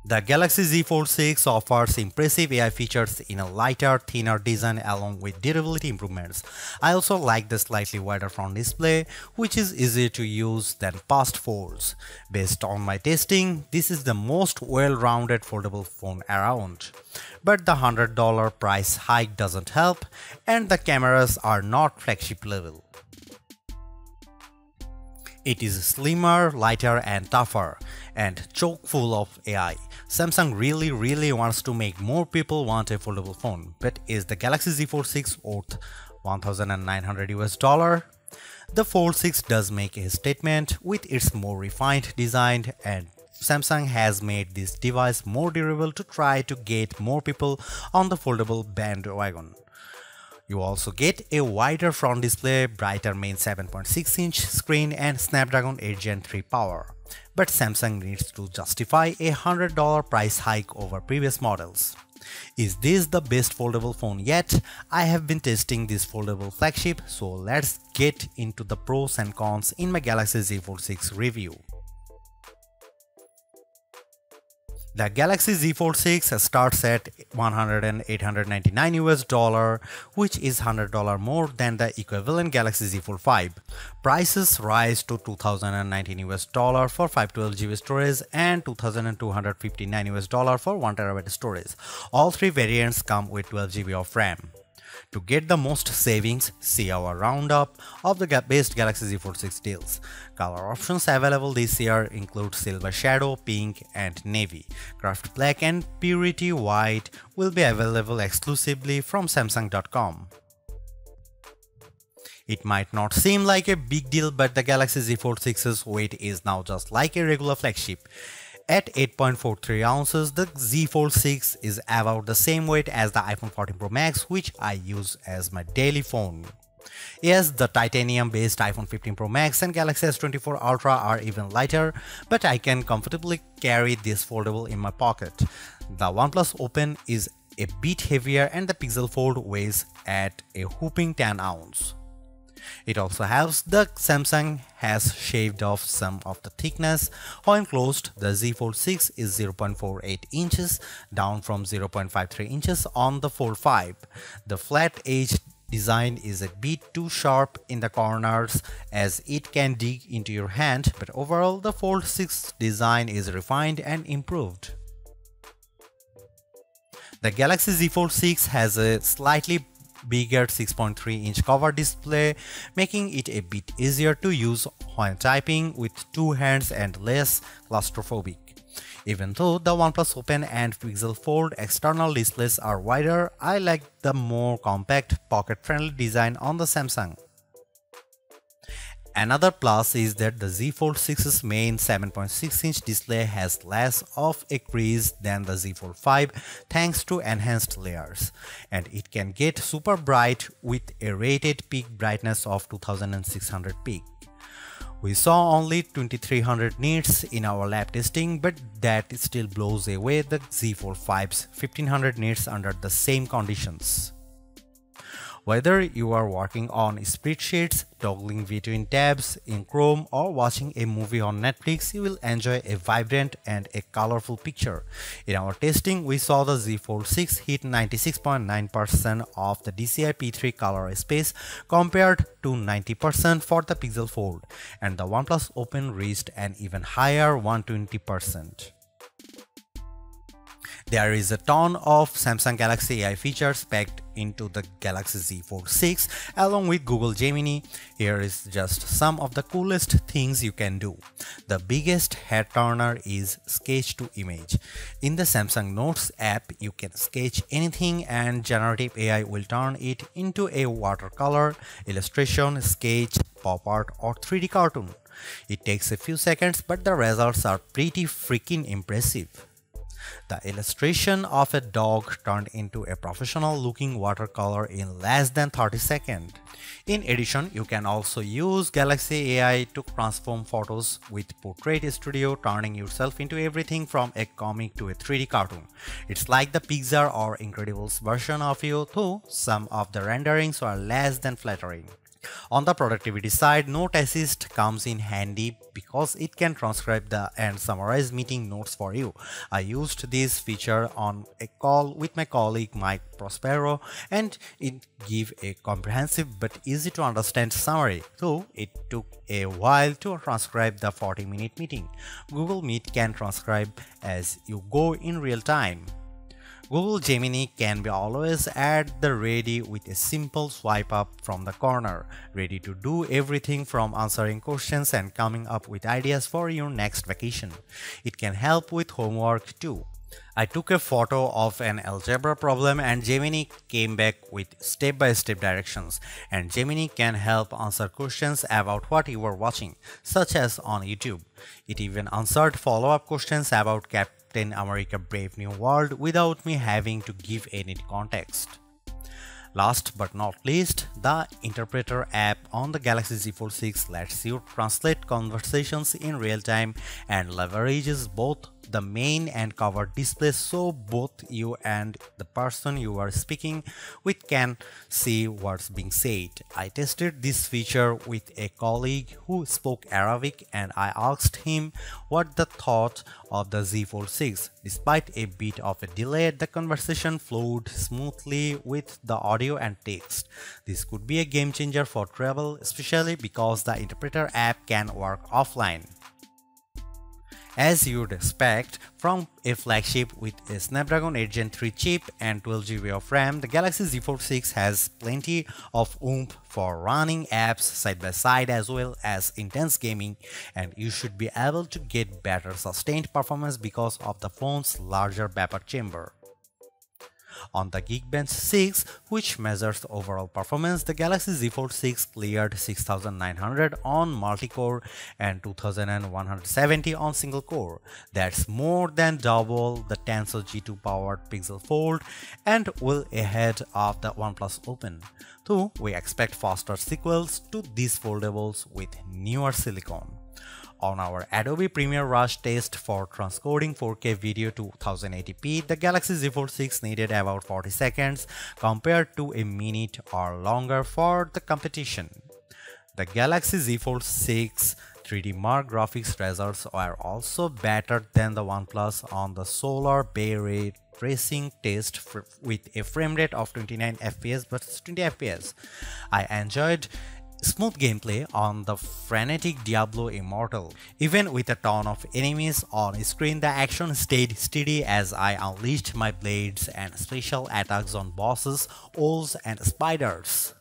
The Galaxy Z Fold 6 offers impressive AI features in a lighter, thinner design along with durability improvements. I also like the slightly wider front display, which is easier to use than past folds. Based on my testing, this is the most well-rounded foldable phone around. But the $100 price hike doesn't help, and the cameras are not flagship level. It is slimmer, lighter and tougher, and chock full of AI. Samsung really wants to make more people want a foldable phone, but is the Galaxy Z Fold 6 worth $1,900? The Fold 6 does make a statement with its more refined design, and Samsung has made this device more durable to try to get more people on the foldable bandwagon. You also get a wider front display, brighter main 7.6-inch screen and Snapdragon 8 Gen 3 power. But Samsung needs to justify a $100 price hike over previous models. Is this the best foldable phone yet? I have been testing this foldable flagship, so let's get into the pros and cons in my Galaxy Z Fold 6 review. The Galaxy Z Fold 6 starts at $899, which is $100 more than the equivalent Galaxy Z Fold 5. Prices rise to $2,019 for 512GB storage and $2,259 for 1TB storage. All three variants come with 12GB of RAM. To get the most savings, see our roundup of the best Galaxy Z Fold 6 deals. Color options available this year include Silver Shadow, Pink and Navy. Craft Black and Purity White will be available exclusively from Samsung.com. It might not seem like a big deal, but the Galaxy Z Fold 6's weight is now just like a regular flagship. At 8.43 ounces, the Z Fold 6 is about the same weight as the iPhone 14 Pro Max, which I use as my daily phone. Yes, the titanium-based iPhone 15 Pro Max and Galaxy S24 Ultra are even lighter, but I can comfortably carry this foldable in my pocket. The OnePlus Open is a bit heavier and the Pixel Fold weighs at a whopping 10 ounces. It also helps that Samsung has shaved off some of the thickness. When closed, the Z Fold 6 is 0.48 inches, down from 0.53 inches on the Fold 5. The flat edge design is a bit too sharp in the corners as it can dig into your hand, but overall the Fold 6 design is refined and improved. The Galaxy Z Fold 6 has a slightly bigger 6.3-inch cover display, making it a bit easier to use when typing with two hands and less claustrophobic. Even though the OnePlus Open and Pixel Fold external displays are wider, I like the more compact, pocket-friendly design on the Samsung. Another plus is that the Z Fold 6's main 7.6-inch display has less of a crease than the Z Fold 5 thanks to enhanced layers, and it can get super bright with a rated peak brightness of 2600 peak. We saw only 2300 nits in our lab testing, but that still blows away the Z Fold 5's 1500 nits under the same conditions. Whether you are working on spreadsheets, toggling between tabs in Chrome, or watching a movie on Netflix, you will enjoy a vibrant and a colorful picture. In our testing, we saw the Z Fold 6 hit 96.9% of the DCI P3 color space compared to 90% for the Pixel Fold, and the OnePlus Open reached an even higher 120%. There is a ton of Samsung Galaxy AI features packed into the Galaxy Z Fold 6 along with Google Gemini. Here is just some of the coolest things you can do. The biggest head turner is Sketch to Image. In the Samsung Notes app, you can sketch anything and generative AI will turn it into a watercolor, illustration, sketch, pop art or 3D cartoon. It takes a few seconds, but the results are pretty freaking impressive. The illustration of a dog turned into a professional-looking watercolor in less than 30 seconds. In addition, you can also use Galaxy AI to transform photos with Portrait Studio, turning yourself into everything from a comic to a 3D cartoon. It's like the Pixar or Incredibles version of you, though some of the renderings are less than flattering. On the productivity side, Note Assist comes in handy because it can transcribe and summarize meeting notes for you. I used this feature on a call with my colleague Mike Prospero, and it gave a comprehensive but easy to understand summary, though it took a while to transcribe the 40-minute meeting. Google Meet can transcribe as you go in real time. Google Gemini can be always at the ready with a simple swipe up from the corner, ready to do everything from answering questions and coming up with ideas for your next vacation. It can help with homework too. I took a photo of an algebra problem and Gemini came back with step-by-step directions, and Gemini can help answer questions about what you were watching, such as on YouTube. It even answered follow-up questions about Captain America Brave New World without me having to give any context. Last but not least, the Interpreter app on the Galaxy Z Fold 6 lets you translate conversations in real time and leverages both the main and cover displays so both you and the person you are speaking with can see what's being said. I tested this feature with a colleague who spoke Arabic and I asked him what the thought of the Z Fold 6. Despite a bit of a delay, the conversation flowed smoothly with the audio and text. This could be a game changer for travel, especially because the Interpreter app can work offline. As you'd expect from a flagship with a Snapdragon 8 Gen 3 chip and 12GB of RAM, the Galaxy Z Fold 6 has plenty of oomph for running apps side by side as well as intense gaming, and you should be able to get better sustained performance because of the phone's larger vapor chamber. On the Geekbench 6, which measures overall performance, the Galaxy Z Fold 6 cleared 6900 on multi-core and 2170 on single-core. That's more than double the Tensor G2 powered Pixel Fold and well ahead of the OnePlus Open. Though we expect faster sequels to these foldables with newer silicon. On our Adobe Premiere Rush test for transcoding 4K video to 1080p, the Galaxy Z Fold 6 needed about 40 seconds compared to a minute or longer for the competition. The Galaxy Z Fold 6 3D Mark graphics results are also better than the OnePlus on the Solar Bay Ray tracing test with a frame rate of 29 fps versus 20 fps. I enjoyed smooth gameplay on the frenetic Diablo Immortal. Even with a ton of enemies on screen, the action stayed steady as I unleashed my blades and special attacks on bosses, owls and spiders.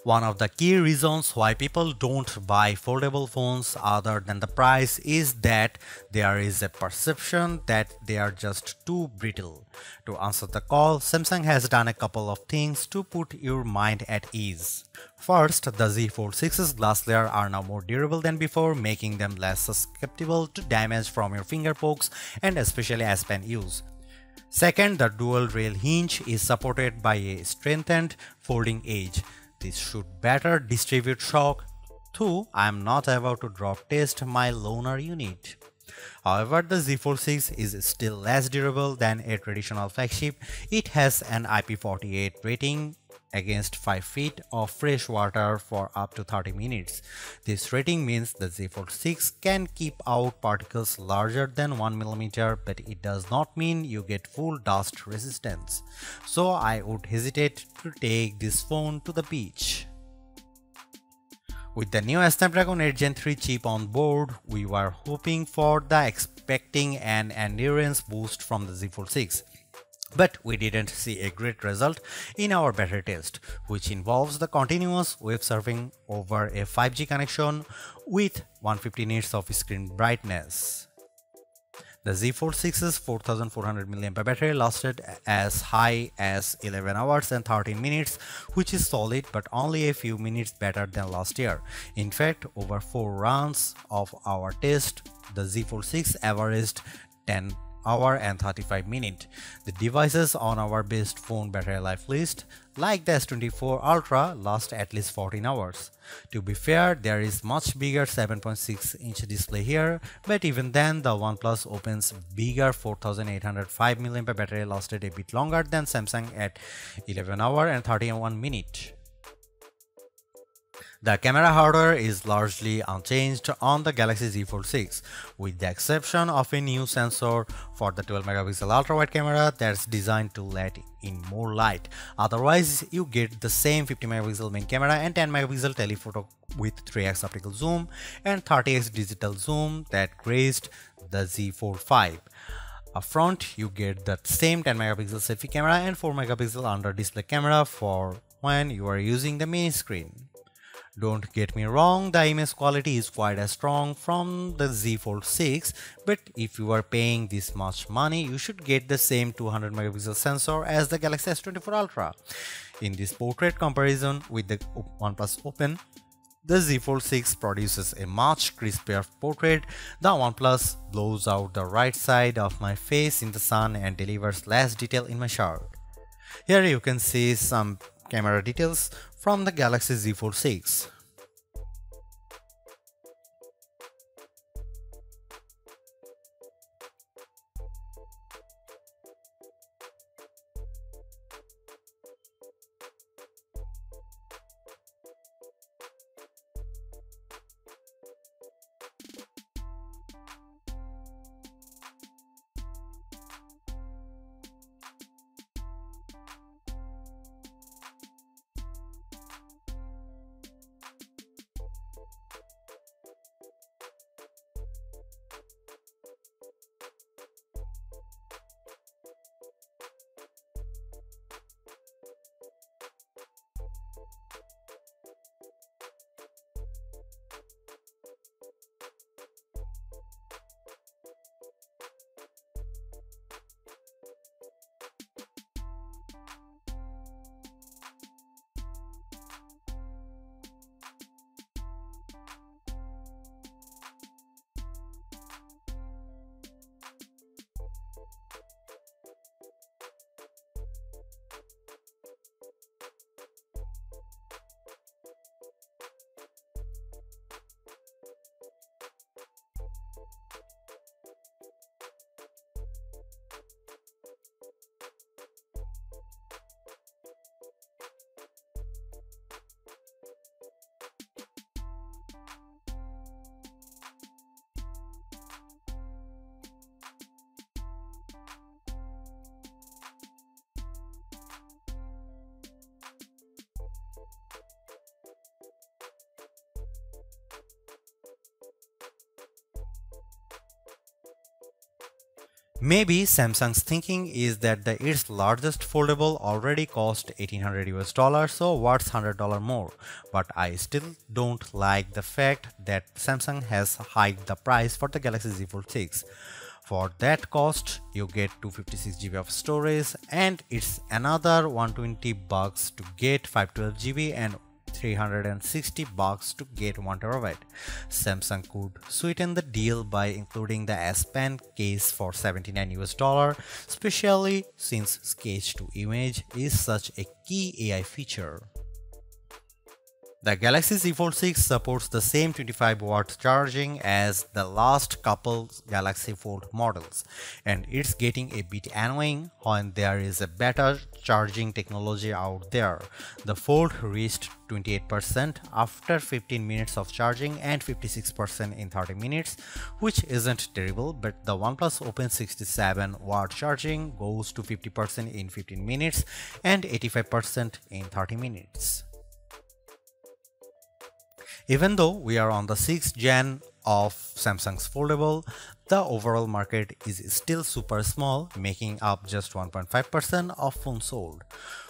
One of the key reasons why people don't buy foldable phones other than the price is that there is a perception that they are just too brittle. To answer the call, Samsung has done a couple of things to put your mind at ease. First, the Z Fold 6's glass layer are now more durable than before, making them less susceptible to damage from your finger pokes and especially as pen use. Second, the dual rail hinge is supported by a strengthened folding edge. This should better distribute shock, though I am not about to drop test my loaner unit. However, the Z Fold 6 is still less durable than a traditional flagship. It has an IP48 rating against 5 feet of fresh water for up to 30 minutes. This rating means the Z Fold 6 can keep out particles larger than 1 mm, but it does not mean you get full dust resistance. So I would hesitate to take this phone to the beach. With the new Snapdragon 8 Gen 3 chip on board, we were hoping for the expecting an endurance boost from the Z Fold 6. But we didn't see a great result in our battery test, which involves the continuous web surfing over a 5G connection with 150 nits of screen brightness. The Z Fold 6's 4400 mAh battery lasted as high as 11 hours and 13 minutes, which is solid but only a few minutes better than last year. In fact, over 4 runs of our test, the Z Fold 6 averaged 10 hour and 35 minutes. The devices on our best phone battery life list, like the S24 Ultra, last at least 14 hours. To be fair, there is much bigger 7.6-inch display here, but even then the OnePlus Open's bigger 4805 mAh battery lasted a bit longer than Samsung at 11 hour and 31 minutes. The camera hardware is largely unchanged on the Galaxy Z Fold 6, with the exception of a new sensor for the 12 megapixel ultra-wide camera that's designed to let in more light. Otherwise, you get the same 50 megapixel main camera and 10 megapixel telephoto with 3x optical zoom and 30x digital zoom that graced the Z Fold 5. Up front, you get the same 10 megapixel selfie camera and 4 megapixel under display camera for when you are using the main screen. Don't get me wrong, the image quality is quite as strong from the Z Fold 6, but if you are paying this much money, you should get the same 200 megapixel sensor as the Galaxy S24 Ultra. In this portrait comparison with the OnePlus Open, the Z Fold 6 produces a much crispier portrait. The OnePlus blows out the right side of my face in the sun and delivers less detail in my shirt. Here you can see some camera details from the Galaxy Z Fold 6. Maybe Samsung's thinking is that its largest foldable already cost $1800 so what's $100 more? But I still don't like the fact that Samsung has hiked the price for the Galaxy Z Fold 6. For that cost, you get 256 GB of storage and it's another $120 to get 512 GB and $360 to get 1 terabyte. Samsung could sweeten the deal by including the S Pen case for $79, especially since sketch to image is such a key AI feature. The Galaxy Z Fold 6 supports the same 25-watt charging as the last couple Galaxy Fold models, and it's getting a bit annoying when there is a better charging technology out there. The Fold reached 28% after 15 minutes of charging and 56% in 30 minutes, which isn't terrible, but the OnePlus Open 67-watt charging goes to 50% in 15 minutes and 85% in 30 minutes. Even though we are on the 6th gen of Samsung's foldable, the overall market is still super small, making up just 1.5% of phones sold.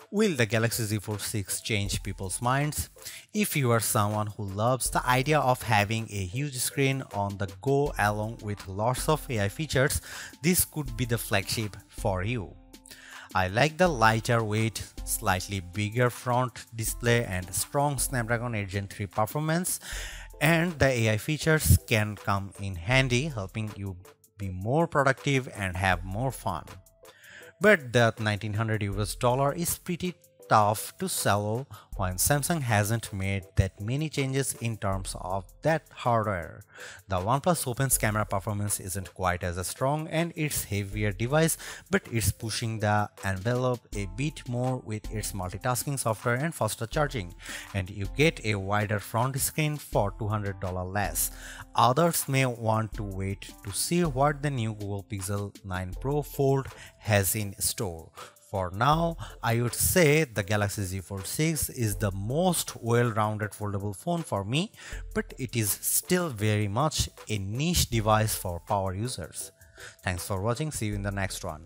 Will the Galaxy Z Fold 6 change people's minds? If you are someone who loves the idea of having a huge screen on the go along with lots of AI features, this could be the flagship for you. I like the lighter weight, slightly bigger front display and strong Snapdragon 8 Gen 3 performance, and the AI features can come in handy, helping you be more productive and have more fun. But that $1900 is pretty tough to swallow when Samsung hasn't made that many changes in terms of that hardware. The OnePlus Open's camera performance isn't quite as strong and it's heavier device, but it's pushing the envelope a bit more with its multitasking software and faster charging, and you get a wider front screen for $200 less. Others may want to wait to see what the new Google Pixel 9 Pro Fold has in store. For now, I would say the Galaxy Z Fold 6 is the most well-rounded foldable phone for me, but it is still very much a niche device for power users. Thanks for watching. See you in the next one.